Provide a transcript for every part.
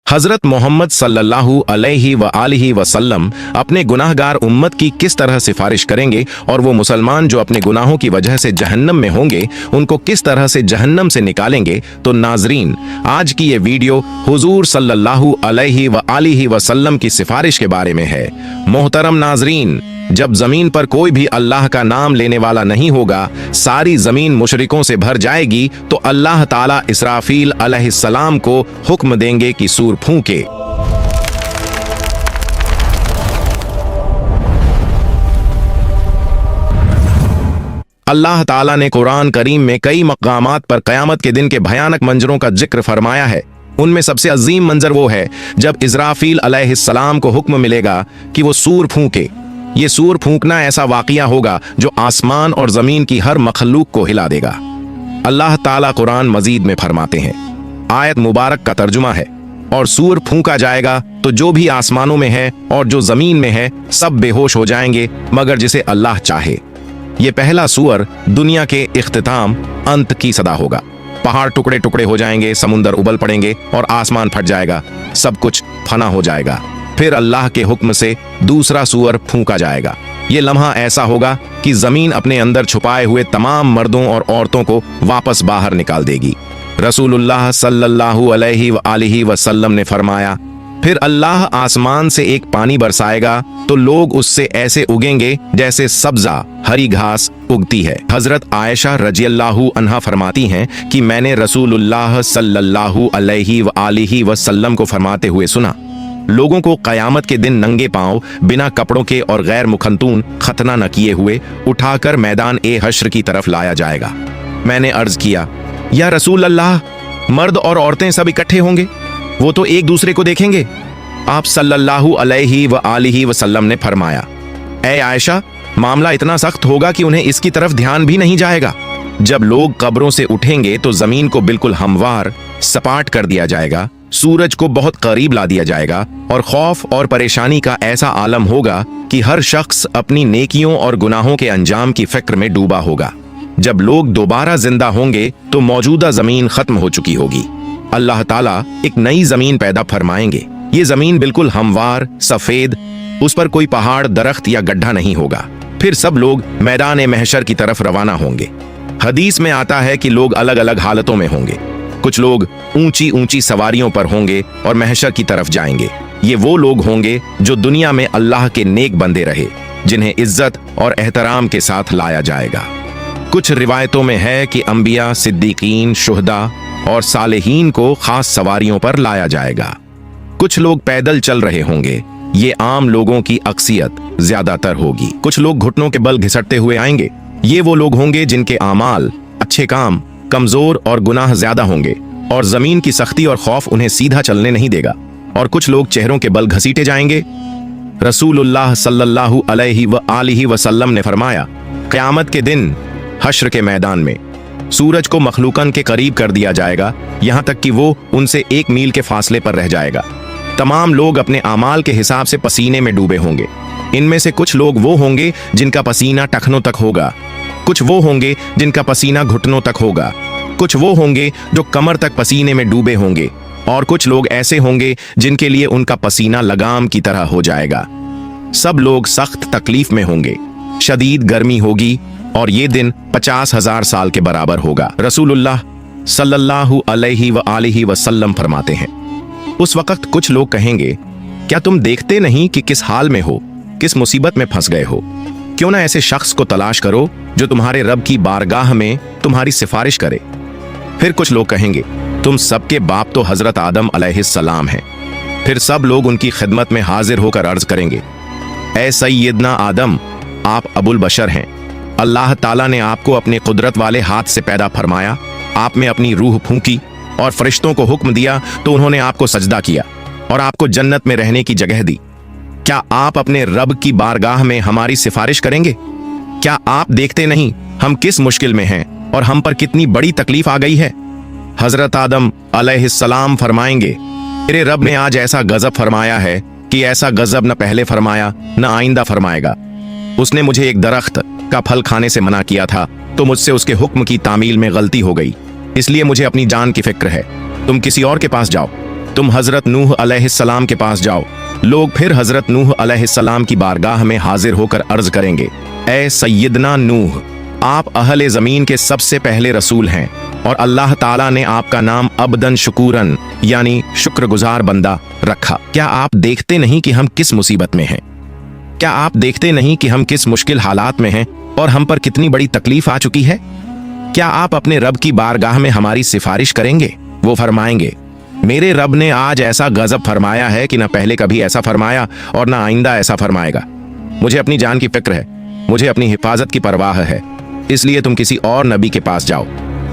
हजरत मोहम्मद सल्लल्लाहु अलैहि व आलिहि वसल्लम अपने गुनाहगार उम्मत की किस तरह सिफारिश करेंगे और वो मुसलमान जो अपने गुनाहों की वजह से जहन्नम में होंगे उनको किस तरह से जहन्नम से निकालेंगे। तो नाजरीन, आज की ये वीडियो हुजूर सल्लल्लाहु अलैहि व आलिहि वसल्लम की सिफारिश के बारे में है। मोहतरम नाजरीन, जब जमीन पर कोई भी अल्लाह का नाम लेने वाला नहीं होगा, सारी जमीन मुशरिकों से भर जाएगी, तो अल्लाह ताला इसराफील अलैहिस्सलाम को हुक्म देंगे कि सूर फूंके। अल्लाह ताला ने कुरान करीम में कई मकामात पर क़यामत के दिन के भयानक मंजरों का जिक्र फरमाया है। उनमें सबसे अजीम मंजर वो है जब इसराफील अलैहिस्सलाम को हुक्म मिलेगा कि वो सूर फूंके। ये सूर फूंकना ऐसा वाक़िया होगा जो आसमान और जमीन की हर मखलूक को हिला देगा। अल्लाह ताला कुरान मजीद में फरमाते हैं, आयत मुबारक का तर्जुमा है, और सूर फूंका जाएगा तो जो भी आसमानों में है और जो जमीन में है सब बेहोश हो जाएंगे मगर जिसे अल्लाह चाहे। ये पहला सूअर दुनिया के इख्तिताम अंत की सदा होगा। पहाड़ टुकड़े टुकड़े हो जाएंगे, समुंदर उबल पड़ेंगे और आसमान फट जाएगा, सब कुछ फना हो जाएगा। फिर अल्लाह के हुक्म से दूसरा सूअर फूंका जाएगा। ये लम्हा ऐसा होगा कि जमीन अपने अंदर छुपाए हुए तमाम मर्दों और औरतों को वापस बाहर निकाल देगी। रसूलुल्लाह सल्लल्लाहु अलैहि व आलिहि वसल्लम ने फरमाया, फिर अल्लाह आसमान से एक पानी बरसाएगा तो लोग उससे ऐसे उगेंगे जैसे सब्जा हरी घास उगती है। हजरत आयशा रजियल्लाहु अन्हा फरमाती हैं कि मैंने रसूलुल्लाह सल्लल्लाहु अलैहि व आलिहि वसल्लम को फरमाते हुए सुना, लोगों को क़यामत के दिन नंगे पांव बिना कपड़ों के और गैर मुखंतून खतना न किए हुए उठाकर मैदान ए हश्र की तरफ लाया जाएगा। मैंने अर्ज किया, या रसूल अल्लाह, मर्द और औरतें सब इकट्ठे होंगे, वो तो एक दूसरे को देखेंगे। आप सल्लल्लाहु अलैहि व आलिहि वसल्लम ने फरमाया, ऐ आयशा, मामला इतना सख्त होगा कि उन्हें इसकी तरफ ध्यान भी नहीं जाएगा। जब लोग कब्रों से उठेंगे तो जमीन को बिल्कुल हमवार सपाट कर दिया जाएगा, सूरज को बहुत करीब ला दिया जाएगा और खौफ और परेशानी का ऐसा आलम होगा कि हर शख्स अपनी नेकियों और गुनाहों के अंजाम की फिक्र में डूबा होगा। जब लोग दोबारा जिंदा होंगे तो मौजूदा जमीन खत्म हो चुकी होगी। अल्लाह ताला एक नई जमीन पैदा फरमाएंगे। ये जमीन बिल्कुल हमवार सफेद, उस पर कोई पहाड़ दरख्त या गड्ढा नहीं होगा। फिर सब लोग मैदान महशर की तरफ रवाना होंगे। हदीस में आता है कि लोग अलग अलग हालतों में होंगे। कुछ लोग ऊंची ऊंची सवारियों पर होंगे और महशर की तरफ जाएंगे। ये वो लोग होंगे जो दुनिया में अल्लाह के नेक बंदे रहे, जिन्हें इज्जत और एहतराम के साथ लाया जाएगा। कुछ रिवायतों में है कि अंबिया, सिद्दीकीन, शुहदा और सालेहीन को खास सवारियों पर लाया जाएगा। कुछ लोग पैदल चल रहे होंगे। ये आम लोगों की अक्सियत ज्यादातर होगी। कुछ लोग घुटनों के बल घिसटते हुए आएंगे। ये वो लोग होंगे जिनके आमाल, अच्छे काम कमजोर और गुनाह ज्यादा होंगे और जमीन की सख्ती और खौफ उन्हें सीधा चलने नहीं देगा। और कुछ लोग चेहरों के बल घसीटे जाएंगे। रसूलुल्लाह सल्लल्लाहु अलैहि व आलिहि वसल्लम ने फरमाया, क़यामत के दिन हश्र के मैदान में सूरज को मखलूकन के करीब कर दिया जाएगा, यहाँ तक कि वो उनसे 1 मील के फासले पर रह जाएगा। तमाम लोग अपने आमाल के हिसाब से पसीने में डूबे होंगे। इनमें से कुछ लोग वो होंगे जिनका पसीना टखनों तक होगा, कुछ वो होंगे जिनका पसीना घुटनों तक होगा, कुछ वो होंगे जो कमर तक पसीने में डूबे होंगे, और कुछ लोग ऐसे होंगे जिनके लिए उनका पसीना लगाम की तरह हो जाएगा। सब लोग सख्त तकलीफ में होंगे, शदीद गर्मी होगी और ये दिन 50,000 साल के बराबर होगा। रसूलुल्लाह सल्लल्लाहु अलैहि व आलिहि वसल्लम फरमाते हैं, उस वक्त कुछ लोग कहेंगे, क्या तुम देखते नहीं कि किस हाल में हो, किस मुसीबत में फंस गए हो? क्यों ना ऐसे शख्स को तलाश करो जो तुम्हारे रब की बारगाह में तुम्हारी सिफारिश करे। फिर कुछ लोग कहेंगे, तुम सबके बाप तो हजरत आदम अलैहिस्सलाम हैं। फिर सब लोग उनकी खिदमत में हाजिर होकर अर्ज करेंगे, ऐ सैयदना आदम, आप अबुल बशर हैं। अल्लाह ताला ने आपको अपने कुदरत वाले हाथ से पैदा फरमाया, आप में अपनी रूह फूंकी और फरिश्तों को हुक्म दिया तो उन्होंने आपको सजदा किया और आपको जन्नत में रहने की जगह दी। क्या आप अपने रब की बारगाह में हमारी सिफारिश करेंगे? क्या आप देखते नहीं हम किस मुश्किल में हैं और हम पर कितनी बड़ी तकलीफ आ गई है? हजरत आदम अलैहिस्सलाम फरमाएंगे, मेरे रब ने आज ऐसा गजब फरमाया है कि ऐसा गजब न पहले फरमाया न आइंदा फरमाएगा। उसने मुझे एक दरख्त का फल खाने से मना किया था तो मुझसे उसके हुक्म की तामील में गलती हो गई, इसलिए मुझे अपनी जान की फिक्र है। तुम किसी और के पास जाओ, तुम हजरत नूह अलैहिस्सलाम के पास जाओ। लोग फिर हजरत नूह अलैहिस्सलाम की बारगाह में हाजिर होकर अर्ज करेंगे, ए सैयदना नूह, आप अहले ज़मीन के सबसे पहले रसूल हैं और अल्लाह ताला ने आपका नाम अब्दन शुकूरन यानी शुक्रगुजार बंदा रखा। क्या आप देखते नहीं कि हम किस मुसीबत में हैं? क्या आप देखते नहीं कि हम किस मुश्किल हालात में हैं और हम पर कितनी बड़ी तकलीफ आ चुकी है? क्या आप अपने रब की बारगाह में हमारी सिफारिश करेंगे? वो फरमाएंगे, मेरे रब ने आज ऐसा गजब फरमाया है कि न पहले कभी ऐसा फरमाया और न आइंदा ऐसा फरमाएगा। मुझे अपनी जान की फिक्र है, मुझे अपनी हिफाजत की परवाह है, इसलिए तुम किसी और नबी के पास जाओ।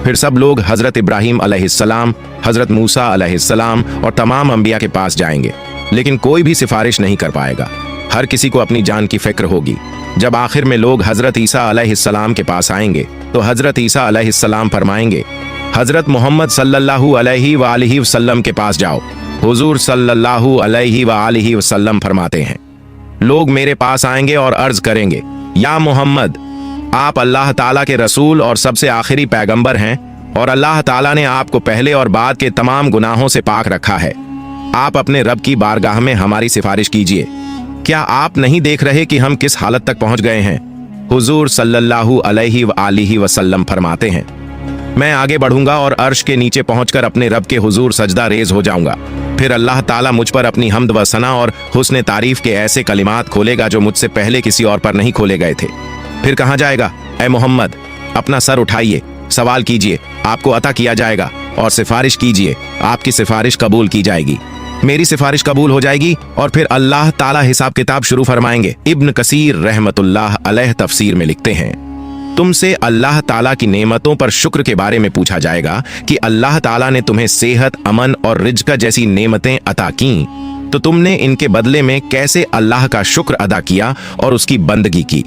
फिर सब लोग हजरत इब्राहीम अलैहिस्सलाम, हजरत मूसा अलैहिस्सलाम और तमाम अंबिया के पास जाएंगे, लेकिन कोई भी सिफारिश नहीं कर पाएगा। हर किसी को अपनी जान की फिक्र होगी। जब आखिर में लोग हजरत ईसा अलैहिस्सलाम के पास आएंगे तो हजरत ईसा अलैहिस्सलाम फरमाएंगे, हजरत मोहम्मद सल्लल्लाहु अलैहि वालिहि वसल्लम के पास जाओ। हुजूर सल्लल्लाहु अलैहि वालिहि वसल्लम फरमाते हैं, लोग मेरे पास आएंगे और अर्ज करेंगे, या मोहम्मद, आप अल्लाह ताला के रसूल और सबसे आखिरी पैगंबर हैं और अल्लाह ताला ने आपको पहले और बाद के तमाम गुनाहों से पाक रखा है। आप अपने रब की बारगाह में हमारी सिफारिश कीजिए। क्या आप नहीं देख रहे कि हम किस हालत तक पहुंच गए हैं? हुजूर सल्लल्लाहु अलैहि वसल्लम फरमाते हैं, मैं आगे बढ़ूंगा और अर्श के नीचे पहुंचकर अपने रब के हुजूर सजदा रेज हो जाऊंगा। फिर अल्लाह ताला मुझ पर अपनी हम्द व सना और हुस्न तारीफ के ऐसे कलिमात खोलेगा जो मुझसे पहले किसी और पर नहीं खोले गए थे। फिर कहा जाएगा, ए मोहम्मद, अपना सर उठाइए, सवाल कीजिए, आपको अता किया जाएगा, और सिफारिश कीजिए, आपकी सिफारिश कबूल की जाएगी। मेरी सिफारिश कबूल हो जाएगी और फिर अल्लाह ताला हिसाब किताब शुरू फरमाएंगे। इब्न कसीर रहमतुल्लाह अलैह तफसीर में लिखते हैं, तुमसे अल्लाह ताला की नेमतों पर शुक्र के बारे में पूछा जाएगा कि अल्लाह ताला ने तुम्हें सेहत, अमन और रिज्क जैसी नेमतें अता की, तो तुमने इनके बदले में कैसे अल्लाह का शुक्र अदा किया और उसकी बंदगी की।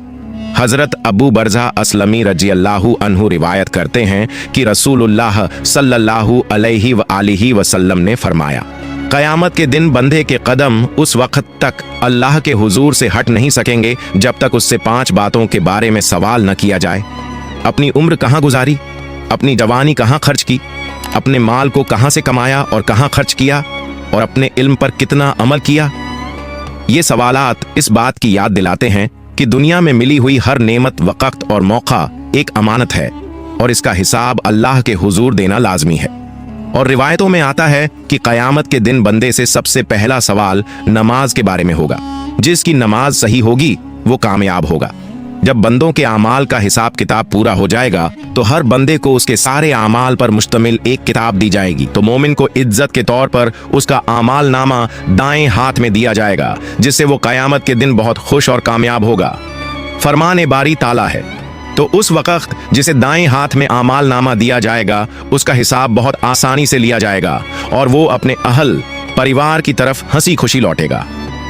हजरत अबू बरज़ा अस्लमी रज़ियल्लाहु अन्हु रिवायत करते हैं कि रसूलुल्लाह सल्लल्लाहु अलैहि वसल्लम ने फरमाया, क़यामत के दिन बंदे के कदम उस वक्त तक अल्लाह के हुजूर से हट नहीं सकेंगे जब तक उससे 5 बातों के बारे में सवाल न किया जाए। अपनी उम्र कहाँ गुजारी, अपनी जवानी कहाँ खर्च की, अपने माल को कहाँ से कमाया और कहाँ खर्च किया, और अपने इल्म पर कितना अमल किया। ये सवालात इस बात की याद दिलाते हैं कि दुनिया में मिली हुई हर नेमत, वक़्त और मौका एक अमानत है और इसका हिसाब अल्लाह के हुजूर देना लाजमी है। और रिवायतों में आता है कि क़यामत के दिन बंदे से सबसे पहला सवाल नमाज के बारे में होगा। जिसकी नमाज सही होगी वो कामयाब होगा। जब बंदों के आमाल का हिसाब किताब पूरा हो जाएगा तो हर बंदे को उसके सारे आमाल पर मुश्तमिल एक किताब दी जाएगी। तो मोमिन को इज्जत के तौर पर उसका आमाल नामा दाएं हाथ में दिया जाएगा, जिससे वो क़यामत के दिन बहुत खुश और कामयाब होगा। फरमान बारी ताला है, तो उस वक्त जिसे दाएं हाथ में आमाल नामा दिया जाएगा उसका हिसाब बहुत आसानी से लिया जाएगा और वो अपने अहल परिवार की तरफ हंसी खुशी लौटेगा।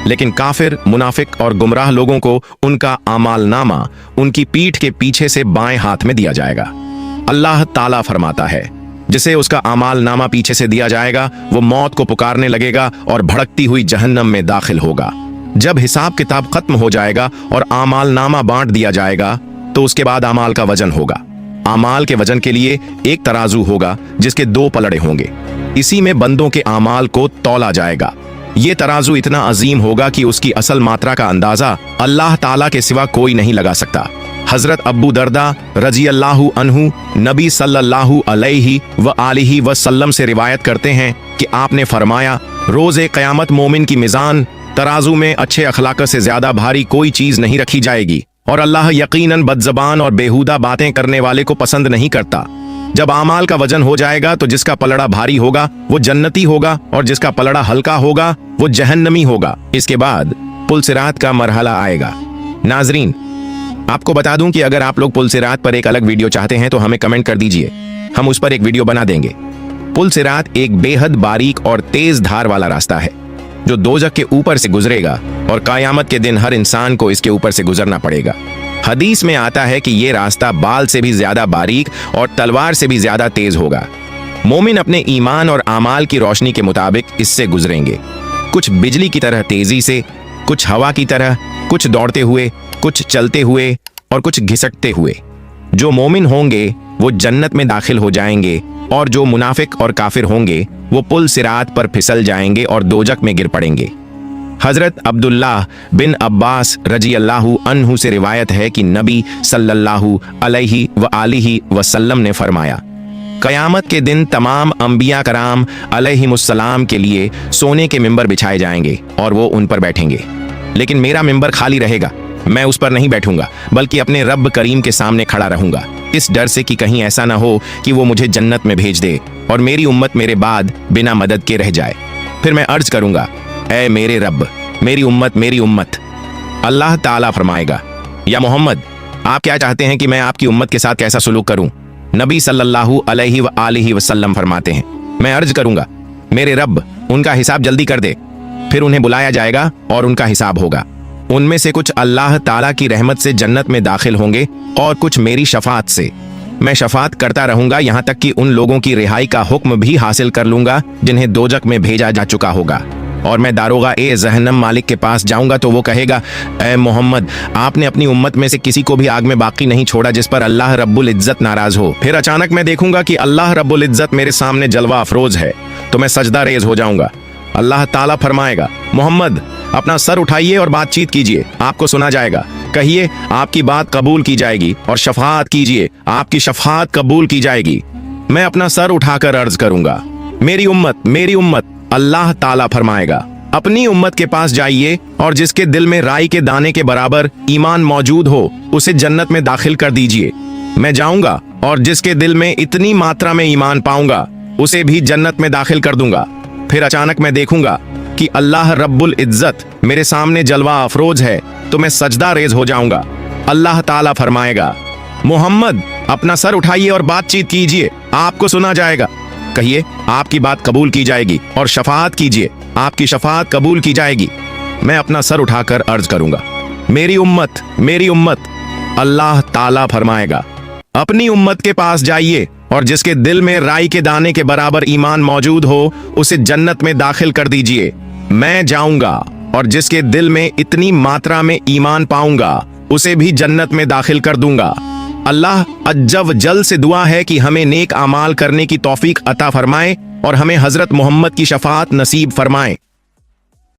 लेकिन काफिर, मुनाफिक और गुमराह लोगों को उनका आमाल नामा उनकी पीठ के पीछे से बाएं हाथ में दिया जाएगा। अल्लाह ताला फरमाता है, जिसे उसका आमाल नामा पीछे से दिया जाएगा वो मौत को पुकारने लगेगा और भड़कती हुई जहन्नम में दाखिल होगा। जब हिसाब किताब खत्म हो जाएगा और आमाल नामा बांट दिया जाएगा तो उसके बाद आमाल का वजन होगा। आमाल के वजन के लिए एक तराजू होगा जिसके 2 पलड़े होंगे। इसी में बंदों के आमाल को तौला जाएगा। ये तराजू इतना अजीम होगा कि उसकी असल मात्रा का अंदाजा अल्लाह ताला के सिवा कोई नहीं लगा सकता। हजरत अबू दरदा रज़ियल्लाहु अन्हु नबी सल्लल्लाहु अलैहि वसल्लम से रिवायत करते हैं कि आपने फरमाया, रोज़े क़यामत मोमिन की मिज़ान तराजू में अच्छे अखलाक से ज्यादा भारी कोई चीज नहीं रखी जाएगी और अल्लाह यकीनन बदज़बान और बेहुदा बातें करने वाले को पसंद नहीं करता। जब आमाल का वजन हो जाएगा तो जिसका पलड़ा भारी होगा वो जन्नती होगा और जिसका पलड़ा हल्का होगा वो जहन्नमी होगा। इसके बाद पुलसिरात का मरहला आएगा। नाजरीन, आपको बता दूं कि अगर आप लोग पुलसिरात पर एक अलग वीडियो चाहते हैं तो हमें कमेंट कर दीजिए, हम उस पर एक वीडियो बना देंगे। पुलसिरात एक बेहद बारीक और तेज धार वाला रास्ता है जो दोजख के ऊपर से गुजरेगा और क़यामत के दिन हर इंसान को इसके ऊपर से गुजरना पड़ेगा। हदीस में आता है कि ये रास्ता बाल से भी ज्यादा बारीक और तलवार से भी ज्यादा तेज होगा। मोमिन अपने ईमान और आमाल की रोशनी के मुताबिक इससे गुजरेंगे, कुछ बिजली की तरह तेजी से, कुछ हवा की तरह, कुछ दौड़ते हुए, कुछ चलते हुए और कुछ घिसटते हुए। जो मोमिन होंगे वो जन्नत में दाखिल हो जाएंगे और जो मुनाफिक और काफिर होंगे वो पुल सिरात पर फिसल जाएंगे और दोजक में गिर पड़ेंगे। हजरत अब्दुल्लाह बिन अब्बास रजी अल्लाहु अन्हु से रिवायत है कि नबी सल्लल्लाहु अलैहि व आलिहि वसल्लम ने फरमाया, कयामत के दिन तमाम अंबिया कराम अलैहिमुस्सलाम के लिए सोने के मिंबर बिछाए जाएंगे और वो उन पर बैठेंगे, लेकिन मेरा मिंबर खाली रहेगा। मैं उस पर नहीं बैठूंगा बल्कि अपने रब करीम के सामने खड़ा रहूंगा, इस डर से कि कहीं ऐसा ना हो कि वो मुझे जन्नत में भेज दे और मेरी उम्मत मेरे बाद बिना मदद के रह जाए। फिर मैं अर्ज करूंगा, ऐ मेरे रब, मेरी उम्मत। अल्लाह ताला फरमाएगा, या मोहम्मद, आप क्या चाहते हैं कि मैं आपकी उम्मत के साथ कैसा सुलूक करूं? नबी सल्लल्लाहु अलैहि व आलिहि वसल्लम फरमाते हैं, मैं अर्ज करूंगा, मेरे रब, उनका हिसाब जल्दी कर दे। फिर उन्हें बुलाया जाएगा और उनका हिसाब होगा। उनमें से कुछ अल्लाह ताला की रहमत से जन्नत में दाखिल होंगे और कुछ मेरी शफात से। मैं शफात करता रहूंगा यहाँ तक कि उन लोगों की रिहाई का हुक्म भी हासिल कर लूंगा जिन्हें दोजक में भेजा जा चुका होगा। और मैं दारोगा ए जहन्नम मालिक के पास जाऊंगा तो वो कहेगा, ऐ मोहम्मद, आपने अपनी उम्मत में से किसी को भी आग में बाकी नहीं छोड़ा जिस पर अल्लाह रब्बुल इज्जत नाराज हो। फिर अचानक मैं देखूंगा कि अल्लाह रब्बुल इज्जत मेरे सामने जलवा अफरोज है, तो मैं सजदा रेज हो जाऊंगा। अल्लाह ताला फरमाएगा, मोहम्मद, अपना सर उठाइए और बातचीत कीजिए, आपको सुना जाएगा। कहिए, आपकी बात कबूल की जाएगी, और शफाअत कीजिए, आपकी शफाअत कबूल की जाएगी। मैं अपना सर उठाकर अर्ज करूंगा, मेरी उम्मत। अल्लाह ताला फरमाएगा, अपनी उम्मत के पास जाइए और जिसके दिल में राई के दाने के बराबर ईमान मौजूद हो उसे जन्नत में दाखिल कर दीजिए। मैं जाऊंगा और जिसके दिल में इतनी मात्रा में ईमान पाऊंगा उसे भी जन्नत में दाखिल कर दूंगा। फिर अचानक मैं देखूंगा कि अल्लाह रब्बुल इज्जत मेरे सामने जलवा अफरोज है, तो मैं सजदा रेज हो जाऊंगा। अल्लाह ताला फरमाएगा, मोहम्मद, अपना सर उठाइए और बातचीत कीजिए, आपको सुना जाएगा। कहिए, आपकी बात कबूल की जाएगी, और शफाअत कीजिए, आपकी शफाअत कबूल की जाएगी। मैं अपना सर उठाकर अर्ज करूंगा, मेरी उम्मत। अल्लाह ताला फरमाएगा, अपनी उम्मत के पास जाइए और जिसके दिल में राई के दाने के बराबर ईमान मौजूद हो उसे जन्नत में दाखिल कर दीजिए। मैं जाऊंगा और जिसके दिल में इतनी मात्रा में ईमान पाऊंगा उसे भी जन्नत में दाखिल कर दूंगा। अल्लाह अज्जव जल से दुआ है कि हमें नेक अमाल करने की तौफीक अता फरमाए और हमें हजरत मोहम्मद की शफाअत नसीब फरमाए।